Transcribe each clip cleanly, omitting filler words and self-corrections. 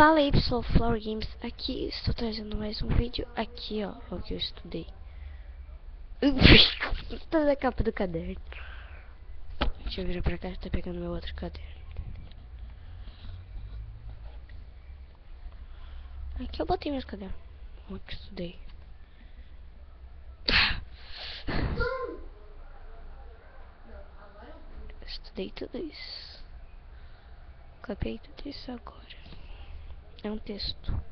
Fala aí pessoal, Flower Games aqui, estou trazendo mais um vídeo. Aqui ó, é o que eu estudei. Tá na capa do caderno. Deixa eu virar pra cá, tá pegando meu outro caderno. Aqui eu botei meus cadernos. O que eu estudei. Estudei tudo isso. Copiei tudo isso agora. É um texto.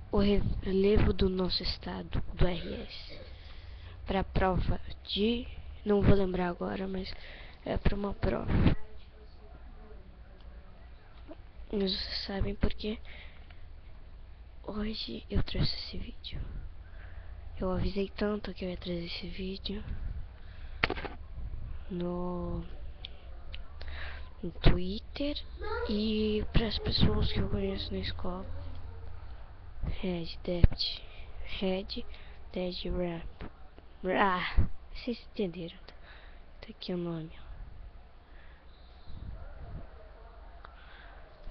O relevo do nosso estado, do RS. Pra prova de... Não vou lembrar agora, mas é pra uma prova. Vocês sabem porque hoje eu trouxe esse vídeo. Eu avisei tanto que eu ia trazer esse vídeo no Twitter e para as pessoas que eu conheço na escola. Red Dead Rap. Vocês entenderam? Tá aqui o nome.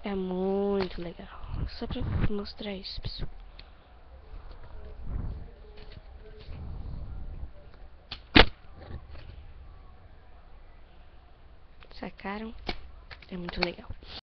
É muito legal. Só pra mostrar isso, pessoal. Sacaram? É muito legal.